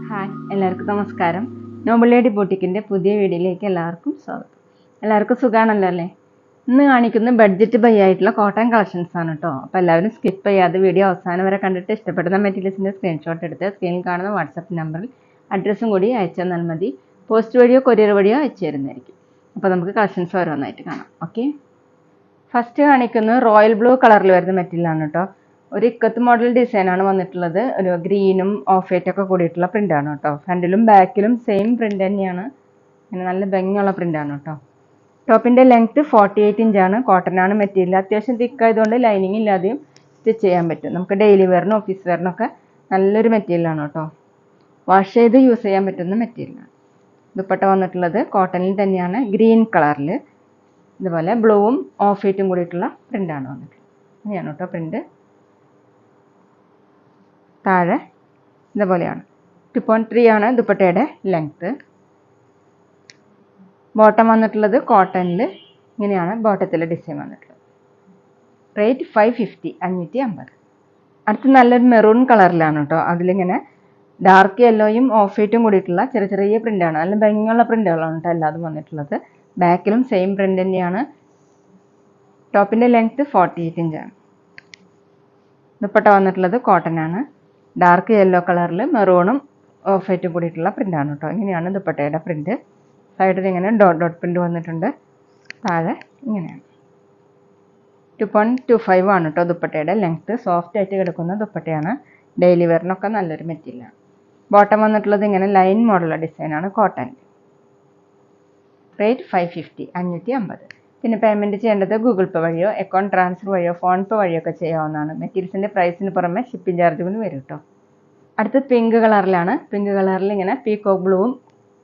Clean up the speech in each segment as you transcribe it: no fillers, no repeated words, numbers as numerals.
Hi, എല്ലാവർക്കും നമസ്കാരം. Noble lady ബൂട്ടിക്കിൻ്റെ പുതിയ വീഡിയോയിലേക്ക് എല്ലാവർക്കും സ്വാഗതം. എല്ലാവർക്കും സുഖമാണല്ലോ അല്ലേ? ഇന്ന് കാണിക്കുന്ന ബഡ്ജറ്റ് ബൈ ആയിട്ടുള്ള കോട്ടൺ കളക്ഷൻസ് ആണ് കേട്ടോ. അപ്പോൾ എല്ലാവരും സ്കിപ്പ് ചെയ്യാതെ വീഡിയോ അവസാനം വരെ കണ്ടിട്ട് ഇഷ്ടപ്പെടുന്ന മെറ്റീരിയൽസിൻ്റെ സ്ക്രീൻഷോട്ട് എടുത്ത് സ്ക്രീനിൽ കാണുന്ന വാട്സപ്പ് നമ്പറിൽ അഡ്രസ്സും കൂടി അയച്ചു തന്നാൽ മതി. പോസ്റ്റ് വഴിയോ കൊറിയർ വഴിയോ അയച്ചു തരുന്നതായിരിക്കും. അപ്പോൾ നമുക്ക് കളക്ഷൻസ് ഓരോന്നായിട്ട് കാണാം. ഓക്കെ, ഫസ്റ്റ് കാണിക്കുന്നത് റോയൽ ബ്ലൂ കളറിൽ വരുന്ന മെറ്റീരിയലാണ് കേട്ടോ. ഒരു ഇക്കത്ത് മോഡൽ ഡിസൈനാണ് വന്നിട്ടുള്ളത്. ഒരു ഗ്രീനും ഓഫ് വൈറ്റ് ഒക്കെ കൂടിയിട്ടുള്ള പ്രിൻ്റാണ് കേട്ടോ. ഫ്രണ്ടിലും ബാക്കിലും സെയിം പ്രിൻ്റ് തന്നെയാണ്. അങ്ങനെ നല്ല ഭംഗിയുള്ള പ്രിൻ്റാണ് കേട്ടോ. ടോപ്പിൻ്റെ ലെങ്ത്ത് 48 ഇഞ്ചാണ്. കോട്ടൺ ആണ് മെറ്റീരിയൽ. അത്യാവശ്യം തിക്കായതുകൊണ്ട് ലൈനിങ് ഇല്ലാതെയും സ്റ്റിച്ച് ചെയ്യാൻ പറ്റും. നമുക്ക് ഡെയിലി വെയറിനും ഓഫീസ് വെയറിനൊക്കെ നല്ലൊരു മെറ്റീരിയലാണ് കേട്ടോ. വാഷ് ചെയ്ത് യൂസ് ചെയ്യാൻ പറ്റുന്ന മെറ്റീരിയലാണ്. ദുപ്പട്ട വന്നിട്ടുള്ളത് കോട്ടണിൽ തന്നെയാണ്, ഗ്രീൻ കളറിൽ. ഇതുപോലെ ബ്ലൂവും ഓഫ് വൈറ്റും കൂടിയിട്ടുള്ള പ്രിൻ്റാണ് വന്നിട്ടുള്ളത്. ഇങ്ങനെയാണ് കേട്ടോ പ്രിൻ്റ്. താഴെ ഇതുപോലെയാണ്. 2.3 ആണ് ദുപ്പട്ടയുടെ ലെങ്ത്ത്. ബോട്ടം വന്നിട്ടുള്ളത് കോട്ടണിൽ. ഇങ്ങനെയാണ് ബോട്ടത്തിലെ ഡിസൈൻ വന്നിട്ടുള്ളത്. റേറ്റ് 550, 550. അടുത്ത് നല്ലൊരു മെറൂൺ കളറിലാണ് കേട്ടോ. അതിലിങ്ങനെ ഡാർക്ക് യെല്ലോയും ഓഫ് വൈറ്റും കൂടിയിട്ടുള്ള ചെറിയ ചെറിയ പ്രിൻ്റാണ്. നല്ല ഭംഗിയുള്ള പ്രിൻ്റുകളാണ് കേട്ടോ എല്ലാതും വന്നിട്ടുള്ളത്. ബാക്കിലും സെയിം പ്രിൻ്റ് തന്നെയാണ്. ടോപ്പിൻ്റെ ലെങ്ത്ത് 48 ഇഞ്ചാണ്. ദുപ്പട്ട വന്നിട്ടുള്ളത് കോട്ടൺ ആണ്. ഡാർക്ക് യെല്ലോ കളറിൽ മെറൂണും ഓഫ് വൈറ്റും കൂടിയിട്ടുള്ള പ്രിൻ്റാണ് കേട്ടോ. ഇങ്ങനെയാണ് ദുപ്പട്ടയുടെ പ്രിൻ്റ്. സൈഡിൽ ഇങ്ങനെ ഡോട്ട് ഡോട്ട് പ്രിൻ്റ് വന്നിട്ടുണ്ട്. താഴെ ഇങ്ങനെയാണ്. 2.25 ആണ് കേട്ടോ ദുപ്പട്ടയുടെ ലെങ്ത്ത്. സോഫ്റ്റ് ആയിട്ട് കിടക്കുന്ന ദുപ്പട്ടയാണ്. ഡെയിലി വെയറിനൊക്കെ നല്ലൊരു മെറ്റീരിയലാണ്. ബോട്ടം വന്നിട്ടുള്ളത് ഇങ്ങനെ ലൈൻ മോഡലുള്ള ഡിസൈനാണ് കോട്ടൺ. റേറ്റ് 550, 550. പിന്നെ പേയ്മെൻറ്റ് ചെയ്യേണ്ടത് ഗൂഗിൾ പേ വഴിയോ അക്കൗണ്ട് ട്രാൻസ്ഫർ വഴിയോ ഫോൺ പേ വഴിയോ ഒക്കെ ചെയ്യാവുന്നതാണ്. മെറ്റീരിയൽസിൻ്റെ പ്രൈസിന് പുറമെ ഷിപ്പിംഗ് ചാർജുകളും വരും കേട്ടോ. അടുത്ത് പിങ്ക് കളറിലാണ്. പിങ്ക് കളറിൽ ഇങ്ങനെ പീകോക്ക് ബ്ലൂവും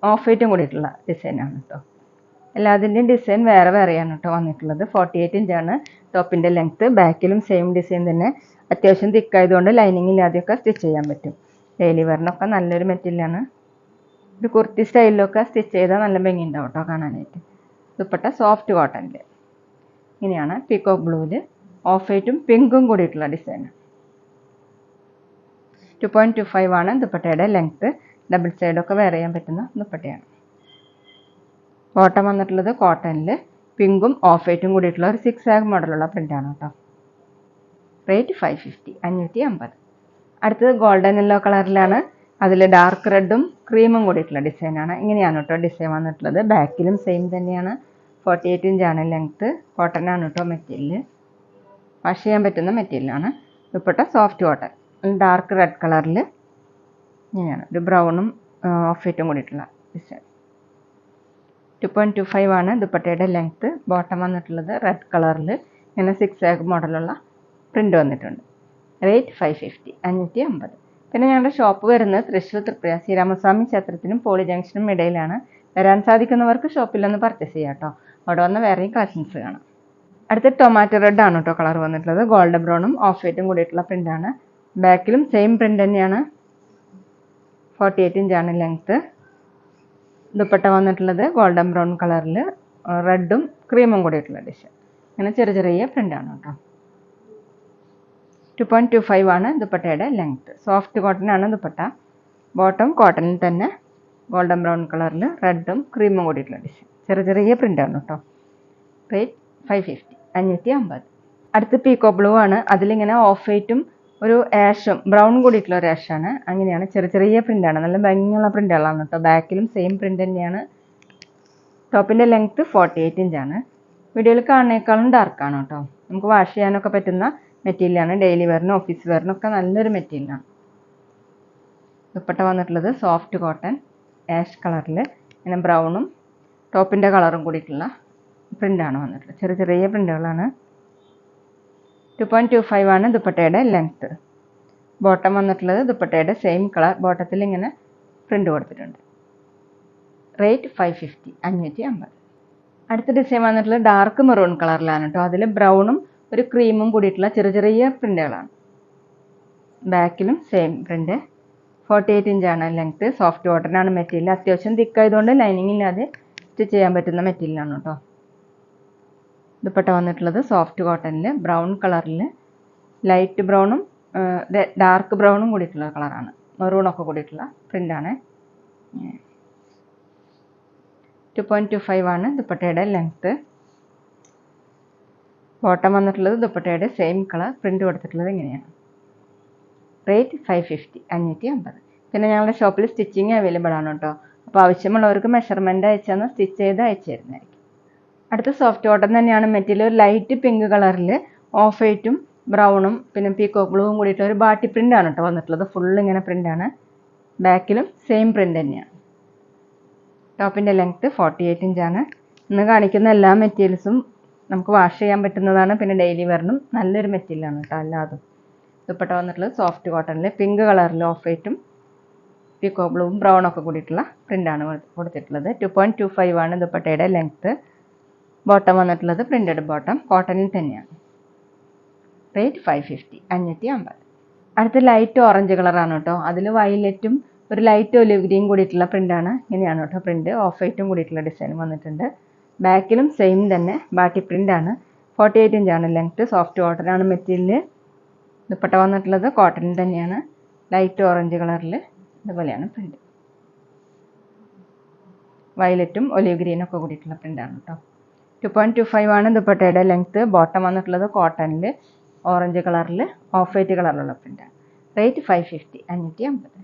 ഓഫ് വൈറ്റും കൂടിയിട്ടുള്ള ഡിസൈനാണ് കേട്ടോ. എല്ലാത്തിൻ്റെയും ഡിസൈൻ വേറെ വേറെയാണ് കേട്ടോ വന്നിട്ടുള്ളത്. 48 ഇഞ്ചാണ് ടോപ്പിൻ്റെ ലെങ്ത്ത്. ബാക്കിലും സെയിം ഡിസൈൻ തന്നെ. അത്യാവശ്യം തിക്കായതുകൊണ്ട് ലൈനിങ് ഇല്ലാതെയൊക്കെ സ്റ്റിച്ച് ചെയ്യാൻ പറ്റും. ഡെയിലി വെയറിനൊക്കെ നല്ലൊരു മെറ്റീരിയലാണ്. ഒരു കുർത്തി സ്റ്റൈലിലൊക്കെ സ്റ്റിച്ച് ചെയ്താൽ നല്ല ഭംഗി ഉണ്ടാവും കേട്ടോ കാണാനായിട്ട്. ദുപ്പട്ട സോഫ്റ്റ് കോട്ടണിൽ. ഇങ്ങനെയാണ് പീകോക്ക് ബ്ലൂവിൽ ഓഫ് വൈറ്റും പിങ്കും കൂടിയിട്ടുള്ള ഡിസൈൻ. 2.25 ആണ് ദുപ്പട്ടയുടെ ലെങ്ത്ത്. ഡബിൾ സൈഡൊക്കെ വെയർ ചെയ്യാൻ പറ്റുന്ന ദുപ്പട്ടയാണ്. ബോട്ടം വന്നിട്ടുള്ളത് കോട്ടണിൽ പിങ്കും ഓഫ് വൈറ്റും കൂടിയിട്ടുള്ള ഒരു 6 മോഡലുള്ള പ്രിൻ്റാണ് കേട്ടോ. റേറ്റ് 550, 550. അടുത്തത് ഗോൾഡൻ യെല്ലോ കളറിലാണ്. അതിൽ ഡാർക്ക് റെഡും ക്രീമും കൂടിയിട്ടുള്ള ഡിസൈനാണ്. ഇങ്ങനെയാണ് കേട്ടോ ഡിസൈൻ വന്നിട്ടുള്ളത്. ബാക്കിലും സെയിം തന്നെയാണ്. 48 ഇഞ്ചാണ് ലെങ്ത്ത്. കോട്ടൺ ആണ് കേട്ടോ മെറ്റീരിയൽ. വാഷ് ചെയ്യാൻ പറ്റുന്ന മെറ്റീരിയലാണ്. Dupatta soft cotton dark red കളറിൽ. ഇങ്ങനെയാണ് ഒരു ബ്രൗണും ഓഫ് വൈറ്റും കൂടിയിട്ടുള്ള ഡിസൈൻ. 2.25 ആണ് ദുപ്പട്ടയുടെ ലെങ്ത്ത്. ബോട്ടം വന്നിട്ടുള്ളത് റെഡ് കളറിൽ ഇങ്ങനെ 6 മോഡലുള്ള പ്രിൻ്റ് വന്നിട്ടുണ്ട്. റേറ്റ് 550, 550. പിന്നെ ഞങ്ങളുടെ ഷോപ്പ് വരുന്നത് തൃശ്ശൂർ തൃപ്പുര ശ്രീരാമസ്വാമി ക്ഷേത്രത്തിനും പോളി ജംഗ്ഷനും ഇടയിലാണ്. വരാൻ സാധിക്കുന്നവർക്ക് ഷോപ്പിലൊന്ന് പർച്ചേസ് ചെയ്യാം കേട്ടോ. അവിടെ വന്ന് വേറെയും കളക്ഷൻസ് കാണാം. അടുത്ത ടൊമാറ്റോ റെഡ് ആണ് കേട്ടോ കളർ വന്നിട്ടുള്ളത്. ഗോൾഡൻ ബ്രൗണും ഓഫ് വൈറ്റും കൂടിയിട്ടുള്ള പ്രിൻ്റാണ്. ബാക്കിലും സെയിം പ്രിൻ്റ് തന്നെയാണ്. 48 ഇഞ്ചാണ് ലെങ്ത്ത്. ദുപ്പട്ട വന്നിട്ടുള്ളത് ഗോൾഡൻ ബ്രൗൺ കളറിൽ റെഡും ക്രീമും കൂടിയിട്ടുള്ള ഡിസൈൻ. അങ്ങനെ ചെറിയ ചെറിയ പ്രിൻ്റാണ് കേട്ടോ. 2.25 ആണ് ദുപ്പട്ടയുടെ ലെങ്ത്ത്. സോഫ്റ്റ് കോട്ടൺ ആണ് ദുപ്പട്ട. ബോട്ടം കോട്ടണിൽ തന്നെ ഗോൾഡൻ ബ്രൗൺ കളറിൽ റെഡും ക്രീമും കൂടിയിട്ടുള്ള ഡിസൈൻ. ചെറിയ ചെറിയ പ്രിൻ്റാണ് കേട്ടോ. റേറ്റ് 550, 550. അടുത്ത് പീകോ ബ്ലൂ ആണ്. അതിലിങ്ങനെ ഓഫ് വൈറ്റും ഒരു ആഷും ബ്രൗൺ കൂടിയിട്ടുള്ള ഒരു ആഷാണ്. അങ്ങനെയാണ് ചെറിയ ചെറിയ പ്രിൻ്റാണ്. നല്ല ഭംഗിയുള്ള പ്രിൻ്റുകളാണ് കേട്ടോ. ബാക്കിലും സെയിം പ്രിൻ്റ് തന്നെയാണ്. ടോപ്പിൻ്റെ ലെങ്ത്ത് 48 ഇഞ്ചാണ്. വീഡിയോയിൽ കാണുന്നേക്കാളും ഡാർക്കാണ് കേട്ടോ. നമുക്ക് വാഷ് ചെയ്യാനൊക്കെ പറ്റുന്ന മെറ്റീരിയലാണ്. ഡെയിലി വെയറിനും ഓഫീസ് വെയറിനൊക്കെ നല്ലൊരു മെറ്റീരിയലാണ്. ദുപ്പട്ട വന്നിട്ടുള്ളത് സോഫ്റ്റ് കോട്ടൺ ആഷ് കളറിൽ ഇങ്ങനെ ബ്രൗണും ടോപ്പിൻ്റെ കളറും കൂടിയിട്ടുള്ള പ്രിൻ്റാണ് വന്നിട്ടുള്ളത്. ചെറിയ ചെറിയ പ്രിൻ്റുകളാണ്. 2.25 ആണ് ദുപ്പട്ടയുടെ ലെങ്ത്ത്. ബോട്ടം വന്നിട്ടുള്ളത് ദുപ്പട്ടയുടെ സെയിം കളർ. ബോട്ടത്തിൽ ഇങ്ങനെ പ്രിൻ്റ് കൊടുത്തിട്ടുണ്ട്. റേറ്റ് 550, 550. അടുത്ത ഡിസൈൻ വന്നിട്ടുള്ളത് ഡാർക്ക് മെറൂൺ കളറിലാണ് കേട്ടോ. അതിൽ ബ്രൗണും ഒരു ക്രീമും കൂടിയിട്ടുള്ള ചെറിയ ചെറിയ പ്രിൻ്റുകളാണ്. ബാക്കിലും സെയിം പ്രിൻ്റ്. 48 ഇഞ്ചാണ് ലെങ്ത്ത്. സോഫ്റ്റ് കോട്ടൺ ആണ് മെറ്റീരിയൽ. അത്യാവശ്യം തിക്കായതുകൊണ്ട് ലൈനിങ് ഇല്ലാതെ സ്റ്റിച്ച് ചെയ്യാൻ പറ്റുന്ന മെറ്റീരിയലാണ് കേട്ടോ. ദുപ്പട്ട വന്നിട്ടുള്ളത് സോഫ്റ്റ് കോട്ടണിൽ ബ്രൗൺ കളറിൽ ലൈറ്റ് ബ്രൗണും ഡാർക്ക് ബ്രൗണും കൂടിയിട്ടുള്ള കളറാണ്, മെറൂണൊക്കെ കൂടിയിട്ടുള്ള പ്രിൻ്റാണ്. 2.25 ആണ് ദുപ്പട്ടയുടെ ലെങ്ത്ത്. ബോട്ടം വന്നിട്ടുള്ളത് ദുപ്പട്ടയുടെ സെയിം കളർ പ്രിൻ്റ് കൊടുത്തിട്ടുള്ളത് ഇങ്ങനെയാണ്. റേറ്റ് 550, 550. പിന്നെ ഞങ്ങളുടെ ഷോപ്പിൽ സ്റ്റിച്ചിങ് അവൈലബിൾ ആണ് കേട്ടോ. അപ്പോൾ ആവശ്യമുള്ളവർക്ക് മെഷർമെൻറ്റ് അയച്ചാൽ സ്റ്റിച്ച് ചെയ്ത് അയച്ചു തരുന്നതായിരിക്കും. അടുത്ത സോഫ്റ്റ് കോട്ടൺ തന്നെയാണ്. മെറ്റീരിയൽ ഒരു ലൈറ്റ് പിങ്ക് കളറിൽ ഓഫ് വൈറ്റും ബ്രൗണും പിന്നെ പീക്കോക്ക് ബ്ലൂവും കൂടിയിട്ട് ഒരു ബാട്ടി പ്രിൻ്റ് ആണ് കേട്ടോ വന്നിട്ടുള്ളത്. ഫുള്ള് ഇങ്ങനെ പ്രിൻ്റാണ്. ബാക്കിലും സെയിം പ്രിൻ്റ് തന്നെയാണ്. ടോപ്പിൻ്റെ ലെങ്ത്ത് 48 ഇഞ്ചാണ്. ഇന്ന് കാണിക്കുന്ന എല്ലാ മെറ്റീരിയൽസും നമുക്ക് വാഷ് ചെയ്യാൻ പറ്റുന്നതാണ്. പിന്നെ ഡെയിലി വെയറിനും നല്ലൊരു മെറ്റീരിയലാണ് കേട്ടോ എല്ലാതും. ദുപ്പട്ട വന്നിട്ടുള്ളത് സോഫ്റ്റ് കോട്ടണിൽ പിങ്ക് കളറിൽ ഓഫ് വൈറ്റും പീക്കോ ബ്ലൂവും ബ്രൗണൊക്കെ കൂടിയിട്ടുള്ള പ്രിൻ്റാണ് കൊടുത്തിട്ടുള്ളത്. 2.25 ആണ് ദുപ്പട്ടയുടെ ലെങ്ത്ത്. ബോട്ടം വന്നിട്ടുള്ളത് പ്രിൻ്റഡ് ബോട്ടം കോട്ടണിൽ തന്നെയാണ്. റേറ്റ് 550, 550. അടുത്ത ലൈറ്റ് ഓറഞ്ച് കളറാണ് കേട്ടോ. അതിൽ വയലറ്റും ഒരു ലൈറ്റ് ഒലിവ് ഗ്രീൻ കൂടിയിട്ടുള്ള പ്രിൻ്റാണ്. ഇങ്ങനെയാണ് കേട്ടോ പ്രിൻ്റ്. ഓഫ് വൈറ്റും കൂടിയിട്ടുള്ള ഡിസൈൻ വന്നിട്ടുണ്ട്. ബാക്കിലും സെയിം തന്നെ ബാട്ടി പ്രിൻ്റാണ്. 48 ഇഞ്ചാണ് ലെങ്ത്ത്. സോഫ്റ്റ് കോട്ടനാണ് മെറ്റീരിയൽ. ദുപ്പട്ട വന്നിട്ടുള്ളത് കോട്ടണിൽ തന്നെയാണ്. ലൈറ്റ് ഓറഞ്ച് കളറിൽ ഇതുപോലെയാണ് പ്രിൻ്റ്. വയലറ്റും ഒലിവ് ഗ്രീനൊക്കെ കൂടിയിട്ടുള്ള പ്രിൻ്റാണ് കേട്ടോ. 2.25 ആണ് ദുപ്പട്ടയുടെ ലെങ്ത്ത്. ബോട്ടം വന്നിട്ടുള്ളത് കോട്ടണിൽ ഓറഞ്ച് കളറിൽ ഓഫ് വൈറ്റ് കളറിലുള്ള പ്രിൻ്റാണ്. റേറ്റ് 550, 550.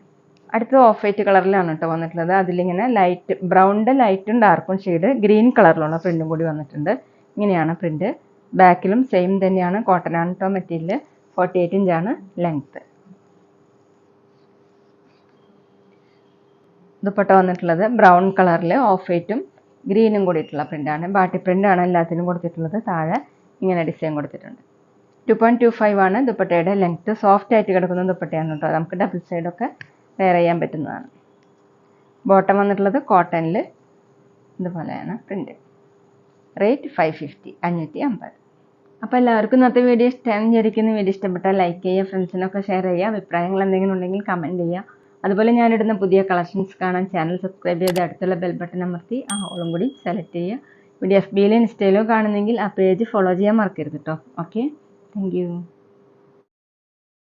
അടുത്തത് ഓഫ് വൈറ്റ് കളറിലാണ് കേട്ടോ വന്നിട്ടുള്ളത്. അതിലിങ്ങനെ ലൈറ്റ് ബ്രൗണിൻ്റെ ലൈറ്റും ഡാർക്കും ഷെയ്ഡ് ഗ്രീൻ കളറിലുള്ള പ്രിൻ്റും കൂടി വന്നിട്ടുണ്ട്. ഇങ്ങനെയാണ് പ്രിൻ്റ്. ബാക്കിലും സെയിം തന്നെയാണ്. കോട്ടനാണ് കേട്ടോ മെറ്റീരിയൽ. 48 ഇഞ്ചാണ് ലെങ്ത്ത്. ദുപ്പട്ട വന്നിട്ടുള്ളത് ബ്രൗൺ കളറിൽ ഓഫ് വൈറ്റും ഗ്രീനും കൂടിയിട്ടുള്ള പ്രിൻ്റാണ്. ബാട്ടി പ്രിൻ്റാണ് എല്ലാത്തിനും കൊടുത്തിട്ടുള്ളത്. താഴെ ഇങ്ങനെ ഡിസൈൻ കൊടുത്തിട്ടുണ്ട്. 2.25 ആണ് ദുപ്പട്ടയുടെ ലെങ്ത്ത്. സോഫ്റ്റ് ആയിട്ട് കിടക്കുന്ന ദുപ്പട്ടയാണ് കേട്ടോ. നമുക്ക് ഡബിൾ സൈഡൊക്കെ വെയർ ചെയ്യാൻ പറ്റുന്നതാണ്. ബോട്ടം വന്നിട്ടുള്ളത് കോട്ടണിൽ ഇതുപോലെയാണ് പ്രിൻ്റ്. റേറ്റ് 550, 550. അപ്പോൾ എല്ലാവർക്കും ഇന്നത്തെ വീഡിയോ ഇഷ്ടമാണെന്ന് വിചാരിക്കുന്നു. വീഡിയോ ഇഷ്ടപ്പെട്ടാൽ ലൈക്ക് ചെയ്യുക, ഫ്രണ്ട്സിനൊക്കെ ഷെയർ ചെയ്യുക. അഭിപ്രായങ്ങൾ എന്തെങ്കിലും ഉണ്ടെങ്കിൽ കമൻറ്റ് ചെയ്യുക. അതുപോലെ ഞാനിടുന്ന പുതിയ കളക്ഷൻസ് കാണാൻ ചാനൽ സബ്സ്ക്രൈബ് ചെയ്ത് അടുത്തുള്ള ബെൽ ബട്ടൺ അമർത്തി ആ ഓളും കൂടി സെലക്ട് ചെയ്യുക. വീഡിയോ FBയിലും ഇൻസ്റ്റയിലോ കാണുന്നെങ്കിൽ ആ പേജ് ഫോളോ ചെയ്യാൻ മറക്കരുത് കേട്ടോ. Okay, thank you.